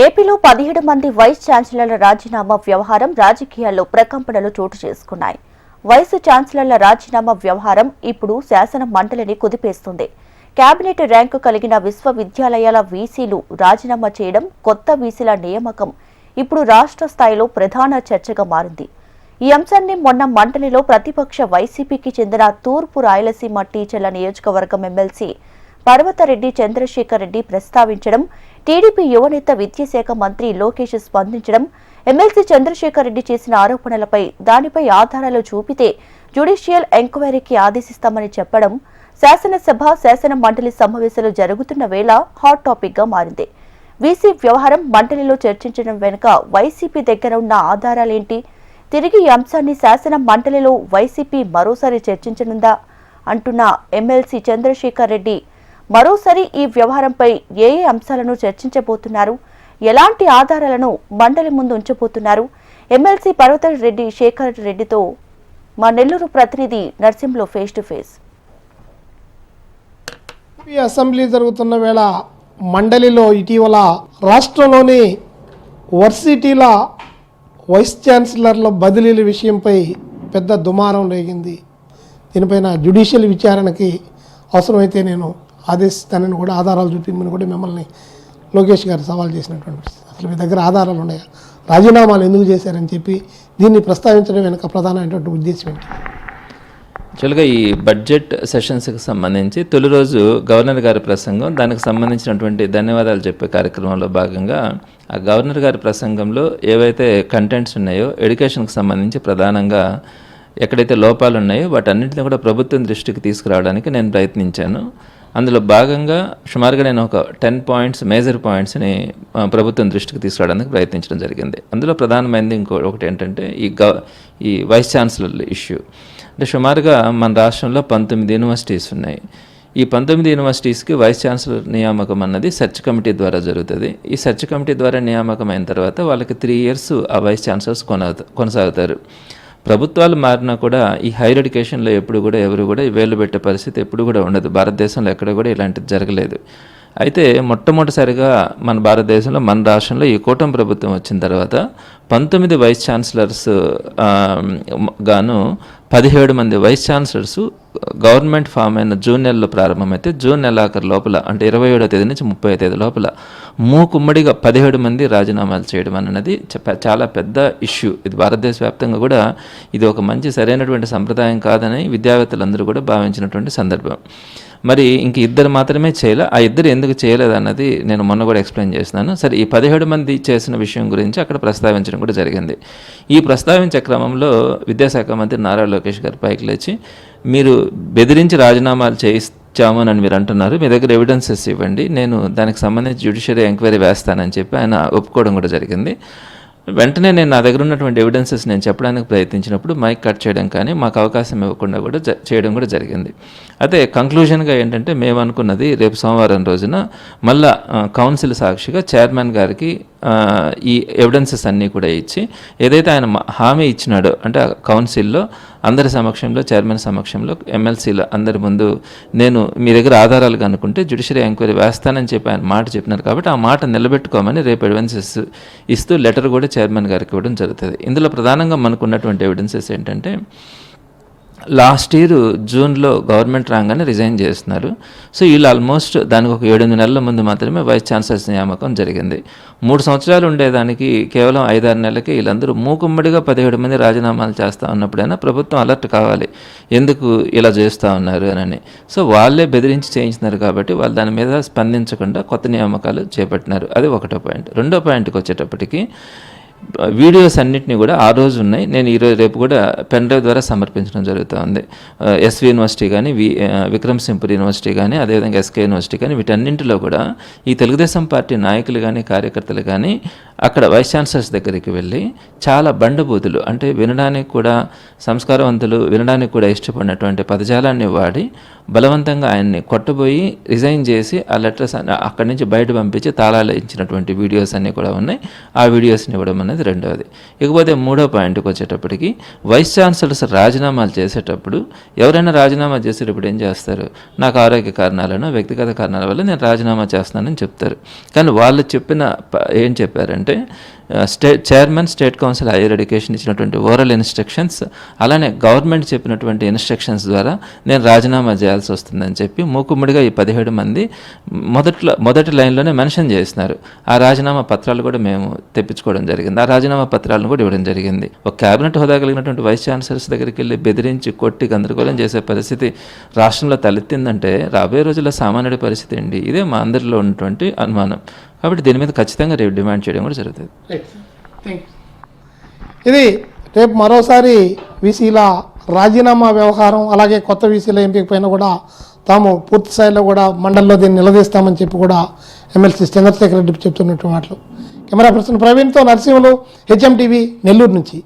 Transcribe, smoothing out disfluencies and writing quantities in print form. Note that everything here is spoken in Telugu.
ఏపీలో 17 మంది వైస్ ఛాన్సలర్ల రాజీనామా వ్యవహారం రాజకీయాల్లో ప్రకంపనలు చోటు చేసుకున్నాయి. వైస్ ఛాన్సలర్ల రాజీనామా వ్యవహారం ఇప్పుడు శాసన మండలిని కుదిపేస్తుంది. కేబినెట్ ర్యాంకు కలిగిన విశ్వవిద్యాలయాల వీసీలు రాజీనామా చేయడం, కొత్త వీసీల నియామకం ఇప్పుడు రాష్ట్ర స్థాయిలో ప్రధాన చర్చగా మారింది. ఈ అంశాన్ని మొన్న మండలిలో ప్రతిపక్ష వైసీపీకి చెందిన తూర్పు రాయలసీమ టీచర్ల నియోజకవర్గం ఎమ్మెల్సీ పర్వతరెడ్డి చంద్రశేఖర్ రెడ్డి ప్రస్తావించడం, టీడీపీ యువనేత విద్యాశాఖ మంత్రి లోకేష్ స్పందించడం, ఎమ్మెల్సీ చంద్రశేఖర్ రెడ్డి చేసిన ఆరోపణలపై దానిపై ఆధారాలు చూపితే జ్యుడిషియల్ ఎంక్వైరీకి ఆదేశిస్తామని చెప్పడం శాసనసభ, శాసన మండలి సమావేశాలు జరుగుతున్న వేళ హాట్ టాపిక్ గా మారింది. వీసీ వ్యవహారం మండలిలో చర్చించడం వెనుక వైసీపీ దగ్గర ఉన్న ఆధారాలేంటి? తిరిగి ఈ అంశాన్ని శాసన మండలిలో వైసీపీ మరోసారి చర్చించనుందా అంటున్న ఎమ్మెల్సీ చంద్రశేఖర్ రెడ్డి మరోసారి ఈ వ్యవహారంపై ఏ అంశాలను చర్చించబోతున్నారు, ఎలాంటి ఆధారాలను మండలి ముందు ఉంచబోతున్నారు? ఎమ్మెల్సీ పర్వతరెడ్డి శేఖర్ రెడ్డితో మా నెల్లూరు ప్రతినిధి నర్సింహ్లో ఫేస్ టు ఫేస్. అసెంబ్లీ జరుగుతున్న వేళ మండలిలో ఇటీవల రాష్ట్రంలోని వర్సిటీల వైస్ ఛాన్సలర్ల బదిలీల విషయంపై పెద్ద దుమారం రేగింది. దీనిపైన జ్యుడిషియల్ విచారణకి అవసరమైతే నేను ఆదేశిస్తానని కూడా, ఆధారాలు చూపించమని కూడా మిమ్మల్ని లోకేష్ గారు సవాల్ చేసినటువంటి పరిస్థితి. అసలు మీ దగ్గర ఆధారాలు ఉన్నాయా? రాజీనామాలు ఎందుకు చేశారని చెప్పి దీన్ని ప్రస్తావించడం వెనుక ప్రధానమైనటువంటి ఉద్దేశం ఏంటి? యాక్చువల్గా ఈ బడ్జెట్ సెషన్స్కి సంబంధించి తొలి రోజు గవర్నర్ గారి ప్రసంగం, దానికి సంబంధించినటువంటి ధన్యవాదాలు చెప్పే కార్యక్రమంలో భాగంగా ఆ గవర్నర్ గారి ప్రసంగంలో ఏవైతే కంటెంట్స్ ఉన్నాయో ఎడ్యుకేషన్కి సంబంధించి ప్రధానంగా ఎక్కడైతే లోపాలు ఉన్నాయో వాటన్నింటినీ కూడా ప్రభుత్వం దృష్టికి తీసుకురావడానికి నేను ప్రయత్నించాను. అందులో భాగంగా సుమారుగా నేను ఒక 10 పాయింట్స్, మేజర్ పాయింట్స్ని ప్రభుత్వం దృష్టికి తీసుకురావడానికి ప్రయత్నించడం జరిగింది. అందులో ప్రధానమైనది ఒకటి ఏంటంటే ఈ వైస్ ఛాన్సలర్ ఇష్యూ. అంటే సుమారుగా మన రాష్ట్రంలో 19 యూనివర్సిటీస్ ఉన్నాయి. ఈ 19 యూనివర్సిటీస్కి వైస్ ఛాన్సలర్ నియామకం అన్నది సెర్చ్ కమిటీ ద్వారా జరుగుతుంది. ఈ సెర్చ్ కమిటీ ద్వారా నియామకం అయిన తర్వాత వాళ్ళకి 3 years ఆ వైస్ ఛాన్సలర్స్ కొనసాగుతారు. ప్రభుత్వాలు మారినా కూడా ఈ హైయర్ ఎడ్యుకేషన్లో ఎప్పుడు కూడా ఎవరు కూడా వేలు పెట్టే పరిస్థితి ఎప్పుడు కూడా ఉండదు. భారతదేశంలో ఎక్కడ కూడా ఇలాంటిది జరగలేదు. అయితే మొట్టమొదటిసారిగా మన భారతదేశంలో, మన రాష్ట్రంలో ఈ కూటమి ప్రభుత్వం వచ్చిన తర్వాత 19 వైస్ ఛాన్సలర్స్ గాను 17 మంది వైస్ ఛాన్సలర్స్ గవర్నమెంట్ ఫామ్ అయిన జూన్ నెలలో ప్రారంభమైతే జూన్ నెలాఖరు లోపల, అంటే 27వ తేదీ నుంచి 30వ తేదీ లోపల మూకుమ్మడిగా 17 మంది రాజీనామాలు చేయడం అన్నది చాలా పెద్ద ఇష్యూ. ఇది భారతదేశ వ్యాప్తంగా కూడా ఇది ఒక మంచి సరైనటువంటి సంప్రదాయం కాదని విద్యావేత్తలందరూ కూడా భావించినటువంటి సందర్భం. మరి ఇంక 2 మాత్రమే చేయలే. ఆ 2 ఎందుకు చేయలేదు అన్నది నేను మొన్న కూడా ఎక్స్ప్లెయిన్ చేస్తున్నాను. సరే, ఈ 17 మంది చేసిన విషయం గురించి అక్కడ ప్రస్తావించడం కూడా జరిగింది. ఈ ప్రస్తావించే క్రమంలో విద్యాశాఖ మంత్రి నారా లోకేష్ గారు పైకి లేచి, మీరు బెదిరించి రాజీనామాలు చేయించామని మీరు అంటున్నారు, మీ దగ్గర ఎవిడెన్సెస్ ఇవ్వండి, నేను దానికి సంబంధించి జ్యుడిషియరీ ఎంక్వైరీ వేస్తానని చెప్పి ఆయన ఒప్పుకోవడం కూడా జరిగింది. వెంటనే నేను నా దగ్గర ఉన్నటువంటి ఎవిడెన్సెస్ నేను చెప్పడానికి ప్రయత్నించినప్పుడు మైక్ కట్ చేయడం కానీ, మాకు అవకాశం ఇవ్వకుండా కూడా చేయడం కూడా జరిగింది. అయితే కంక్లూజన్గా ఏంటంటే, మేము అనుకున్నది రేపు సోమవారం రోజున మళ్ళా కౌన్సిల్ సాక్షిగా చైర్మన్ గారికి ఈ ఎవిడెన్సెస్ అన్నీ కూడా ఇచ్చి, ఏదైతే ఆయన హామీ ఇచ్చినాడో, అంటే కౌన్సిల్లో అందరి సమక్షంలో, చైర్మన్ సమక్షంలో, ఎమ్మెల్సీల అందరి ముందు నేను మీ దగ్గర ఆధారాలు కనుక్కుంటే జ్యుడిషియరీ ఎంక్వైరీ వేస్తానని చెప్పి ఆయన మాట చెప్పినారు. కాబట్టి ఆ మాట నిలబెట్టుకోమని రేపు ఎవిడెన్సెస్ ఇస్తూ లెటర్ కూడా చైర్మన్ గారికి ఇవ్వడం జరుగుతుంది. ఇందులో ప్రధానంగా మనకు ఉన్నటువంటి ఎవిడెన్సెస్ ఏంటంటే, లాస్ట్ ఇయర్ జూన్లో గవర్నమెంట్ రాగానే రిజైన్ చేస్తున్నారు. సో వీళ్ళు ఆల్మోస్ట్ దానికి ఒక 7-8 నెలల ముందు మాత్రమే వైస్ ఛాన్సలర్స్ నియామకం జరిగింది. 3 సంవత్సరాలు ఉండేదానికి కేవలం 5-6 నెలలకి వీళ్ళందరూ మూకుమ్మడిగా 17 మంది రాజీనామాలు చేస్తూ ఉన్నప్పుడైనా ప్రభుత్వం అలర్ట్ కావాలి, ఎందుకు ఇలా చేస్తూ ఉన్నారు అని. సో వాళ్ళే బెదిరించి చేయించినారు కాబట్టి వాళ్ళు దాని మీద స్పందించకుండా కొత్త నియామకాలు చేపట్టినారు. అది ఒకటో పాయింట్. రెండో పాయింట్కి వచ్చేటప్పటికి, వీడియోస్ అన్నింటినీ కూడా ఆ రోజు ఉన్నాయి. నేను రేపు కూడా పెన్ డ్రైవ్ ద్వారా సమర్పించడం జరుగుతుంది. ఎస్వి యూనివర్సిటీ కానీ, విక్రమ్సింహపురి యూనివర్సిటీ కానీ, అదేవిధంగా ఎస్కే యూనివర్సిటీ కానీ, వీటన్నింటిలో కూడా ఈ తెలుగుదేశం పార్టీ నాయకులు కానీ, కార్యకర్తలు కానీ అక్కడ వైస్ ఛాన్సలర్స్ దగ్గరికి వెళ్ళి చాలా బండబూతులు, అంటే వినడానికి కూడా సంస్కారవంతులు, వినడానికి కూడా ఇష్టపడినటువంటి పదజాలాన్ని వాడి బలవంతంగా ఆయన్ని కొట్టబోయి రిజైన్ చేసి ఆ లెటర్స్ అక్కడి నుంచి బయట పంపించి తాళాలు ఇచ్చినటువంటి వీడియోస్ అన్నీ కూడా ఉన్నాయి. ఆ వీడియోస్ని ఇవ్వడం అనేది రెండవది. ఇకపోతే మూడో పాయింట్కి వచ్చేటప్పటికి వైస్ ఛాన్సలర్స్ రాజీనామాలు చేసేటప్పుడు ఎవరైనా రాజీనామా చేసేటప్పుడు ఏం చేస్తారు, నాకు ఆరోగ్య కారణాలను వ్యక్తిగత కారణాల వల్ల నేను రాజీనామా చేస్తున్నానని చెప్తారు. కానీ వాళ్ళు చెప్పిన ఏం చెప్పారంటే chairman state council higher education ఇచ్చినటువంటి ఓరల్ ఇన్స్ట్రక్షన్స్, అలానే గవర్నమెంట్ చెప్పినటువంటి ఇన్స్ట్రక్షన్స్ ద్వారా నేను రాజీనామా చేయాల్సి వస్తుందని చెప్పి మూకుమ్మడిగా ఈ 17 మంది మొదటి లైన్లోనే మెన్షన్ చేస్తున్నారు. ఆ రాజీనామా పత్రాలు కూడా మేము తెప్పించుకోవడం జరిగింది. ఆ రాజీనామా పత్రాలను కూడా ఇవ్వడం జరిగింది. ఒక క్యాబినెట్ హోదా కలిగినటువంటి వైస్ ఛాన్సలర్స్ దగ్గరికి వెళ్ళి బెదిరించి కొట్టి గందరగోళం చేసే పరిస్థితి రాష్ట్రంలో తలెత్తిందంటే రాబోయే రోజుల్లో సామాన్యుడి పరిస్థితి ఏంటి? ఇదే మా అందరిలో ఉన్నటువంటి అనుమానం. కాబట్టి దీని మీద ఖచ్చితంగా రేపు డిమాండ్ చేయడం కూడా జరుగుతుంది. ఇది రేపు మరోసారి వీసీల రాజీనామా వ్యవహారం, అలాగే కొత్త వీసీల ఎంపిక పైన కూడా తాము పూర్తి స్థాయిలో కూడా మండలిలో దీన్ని నిలదీస్తామని చెప్పి కూడా ఎమ్మెల్సీ చంద్రశేఖర్ రెడ్డి చెప్తున్నట్టు మాటలు. కెమెరా పర్సన్ ప్రవీణ్తో నరసింహులు, హెచ్ఎం టీవీ, నెల్లూరు నుంచి.